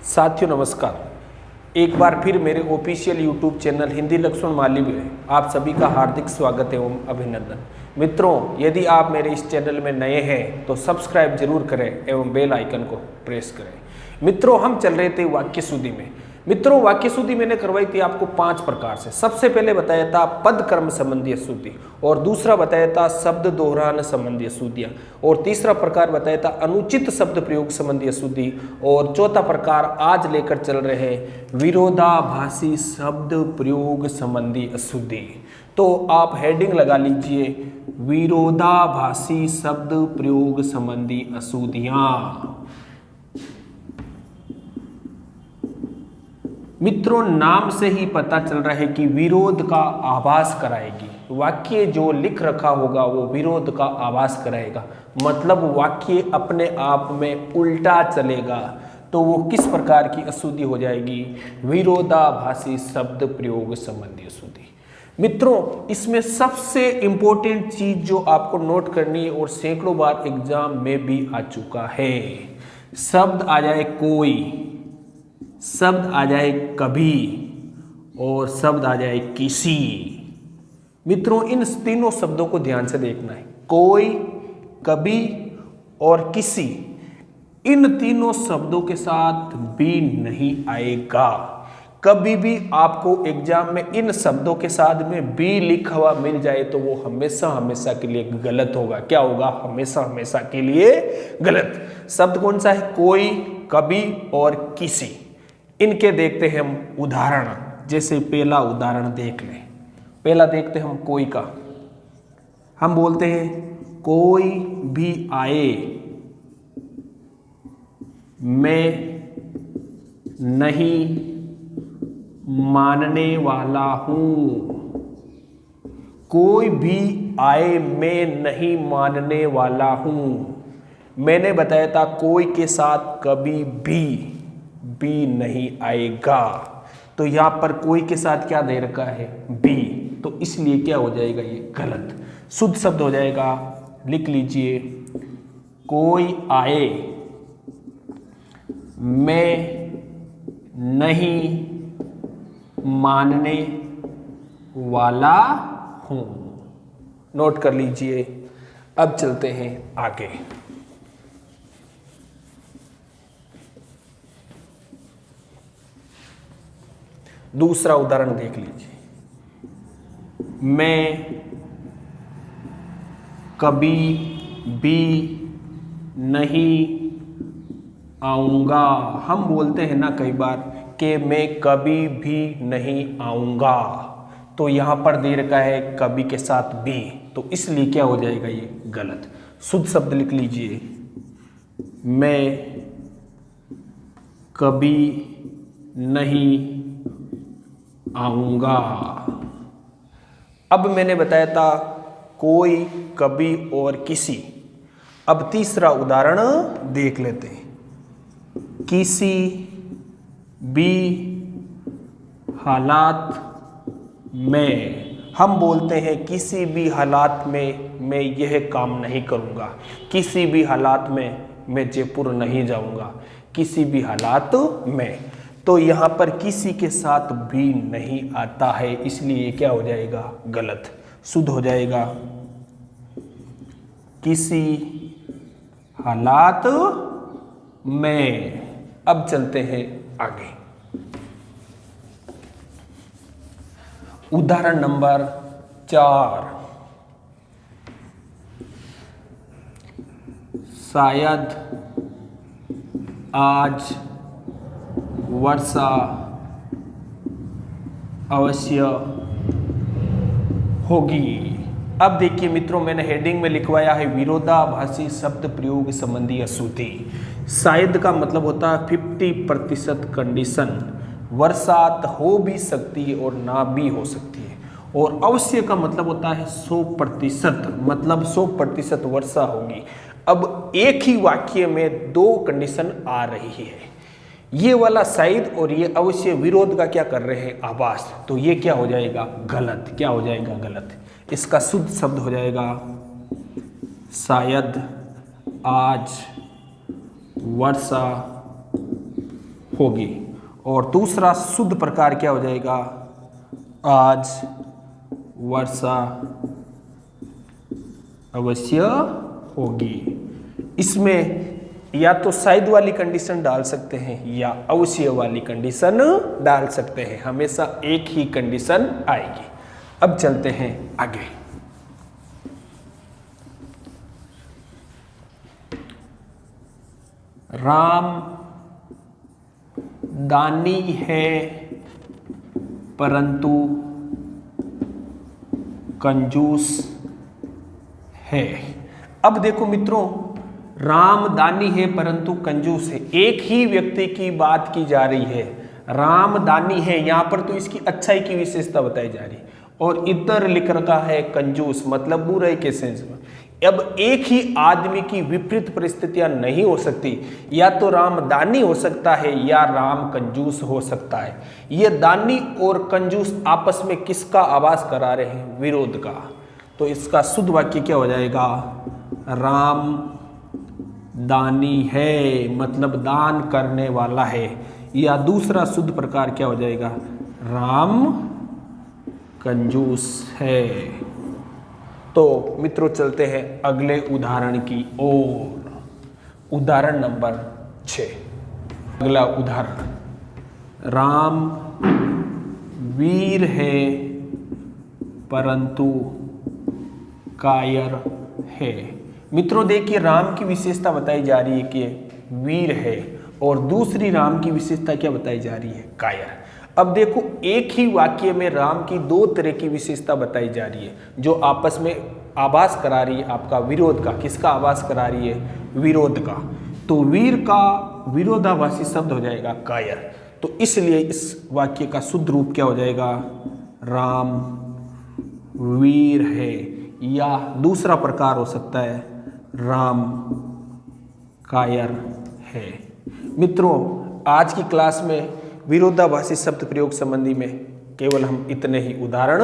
साथियों नमस्कार। एक बार फिर मेरे official YouTube channel Hindi Lakshman Mali में आप सभी का हार्दिक स्वागत एवं अभिनंदन। मित्रों, यदि आप मेरे इस चैनल में नए हैं तो सब्सक्राइब जरूर करें एवं बेल आइकन को प्रेस करें। मित्रों, हम चल रहे थे वाक्य शुद्धि में। मित्रों, वाक्य शुद्धि मैंने करवाई थी आपको 5 प्रकार से। सबसे पहले बताया था पद कर्म संबंधी अशुद्धि, और दूसरा बताया था शब्द दोहरान संबंधी अशुद्धियां, और तीसरा प्रकार बताया था अनुचित शब्द प्रयोग संबंधी अशुद्धि, और चौथा प्रकार आज लेकर चल रहे हैं विरोधाभासी शब्द प्रयोग संबंधी अशुद्धि। तो आप हेडिंग लगा लीजिए विरोधाभासी शब्द प्रयोग संबंधी अशुद्धियां। मित्रों, नाम से ही पता चल रहा है कि विरोध का आभास कराएगी। वाक्य जो लिख रखा होगा वो विरोध का आभास कराएगा, मतलब वाक्य अपने आप में उल्टा चलेगा। तो वो किस प्रकार की अशुद्धि हो जाएगी? विरोधाभासी शब्द प्रयोग संबंधी अशुद्धि। मित्रों, इसमें सबसे इंपॉर्टेंट चीज जो आपको नोट करनी है और सैकड़ों बार एग्जाम में भी आ चुका है, शब्द आ जाए कोई, शब्द आ जाए कभी, और शब्द आ जाए किसी। मित्रों, इन तीनों शब्दों को ध्यान से देखना है। कोई, कभी और किसी, इन तीनों शब्दों के साथ भी नहीं आएगा। कभी भी आपको एग्जाम में इन शब्दों के साथ में बी लिखा हुआ मिल जाए तो वो हमेशा हमेशा के लिए गलत होगा। क्या होगा? हमेशा हमेशा के लिए गलत। शब्द कौन सा है? कोई, कभी और किसी। इनके देखते हैं हम उदाहरण। जैसे पहला उदाहरण देख लें। पहला देखते हैं हम कोई का। हम बोलते हैं कोई भी आए, मैं नहीं मानने वाला हूं। कोई भी आए, मैं नहीं मानने वाला हूं। मैंने बताया था कोई के साथ कभी भी नहीं आएगा। तो यहां पर कोई के साथ क्या दे रखा है? बी। तो इसलिए क्या हो जाएगा? ये गलत शुद्ध शब्द हो जाएगा। लिख लीजिए कोई आए, मैं नहीं मानने वाला हूं। नोट कर लीजिए। अब चलते हैं आगे। दूसरा उदाहरण देख लीजिए। मैं कभी भी नहीं आऊंगा। हम बोलते हैं ना कई बार कि मैं कभी भी नहीं आऊंगा, तो यहां पर दे रखा है कभी के साथ भी, तो इसलिए क्या हो जाएगा? ये गलत। शुद्ध शब्द लिख लीजिए मैं कभी नहीं आऊंगा। अब मैंने बताया था कोई, कभी और किसी। अब तीसरा उदाहरण देख लेते हैं। किसी भी हालात में, हम बोलते हैं किसी भी हालात में मैं यह काम नहीं करूंगा। किसी भी हालात में मैं जयपुर नहीं जाऊंगा। किसी भी हालात में, तो यहां पर किसी के साथ भी नहीं आता है, इसलिए क्या हो जाएगा? गलत। शुद्ध हो जाएगा किसी हालात में। अब चलते हैं आगे। उदाहरण नंबर 4। शायद आज वर्षा अवश्य होगी। अब देखिए मित्रों, मैंने हेडिंग में लिखवाया है विरोधाभासी शब्द प्रयोग संबंधी अशुद्धि। शायद का मतलब होता है 50% कंडीशन। वर्षात हो भी सकती है और ना भी हो सकती है। और अवश्य का मतलब होता है 100%, मतलब 100% वर्षा होगी। अब एक ही वाक्य में 2 कंडीशन आ रही है। ये वाला शायद और ये अवश्य विरोध का क्या कर रहे हैं? आभास। तो ये क्या हो जाएगा? गलत। क्या हो जाएगा? गलत। इसका शुद्ध शब्द हो जाएगा शायद आज वर्षा होगी। और दूसरा शुद्ध प्रकार क्या हो जाएगा, आज वर्षा अवश्य होगी। इसमें या तो शायद वाली कंडीशन डाल सकते हैं या अवश्य वाली कंडीशन डाल सकते हैं, हमेशा एक ही कंडीशन आएगी। अब चलते हैं आगे। राम दानी है परंतु कंजूस है। अब देखो मित्रों, राम दानी है परंतु कंजूस है, एक ही व्यक्ति की बात की जा रही है। राम दानी है, यहां पर तो इसकी अच्छाई की विशेषता बताई जा रही है, और इधर लिख रखा है कंजूस, मतलब बुराई के सेंस में। अब एक ही आदमी की विपरीत परिस्थितियां नहीं हो सकती, या तो राम दानी हो सकता है या राम कंजूस हो सकता है। ये दानी और कंजूस आपस में किसका आभास करा रहे हैं, विरोध का। तो इसका शुद्ध वाक्य क्या हो जाएगा, राम दानी है मतलब दान करने वाला है, या दूसरा शुद्ध प्रकार क्या हो जाएगा, राम कंजूस है। तो मित्रों चलते हैं अगले उदाहरण की ओर। उदाहरण नंबर 6। अगला उदाहरण, राम वीर है परंतु कायर है। मित्रों देखिए, राम की विशेषता बताई जा रही है कि वीर है, और दूसरी राम की विशेषता क्या बताई जा रही है, कायर। अब देखो, एक ही वाक्य में राम की दो तरह की विशेषता बताई जा रही है, जो आपस में आभास करा रही है आपका विरोध का। किसका आभास करा रही है, विरोध का। तो वीर का विरोधाभासी शब्द हो जाएगा कायर। तो इसलिए इस वाक्य का शुद्ध रूप क्या हो जाएगा, राम वीर है, या दूसरा प्रकार हो सकता है राम कायर है। मित्रों आज की क्लास में विरोधाभासी शब्द प्रयोग संबंधी में केवल हम इतने ही उदाहरण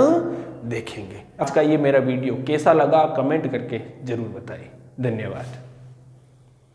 देखेंगे। आज का ये मेरा वीडियो कैसा लगा कमेंट करके जरूर बताएं। धन्यवाद।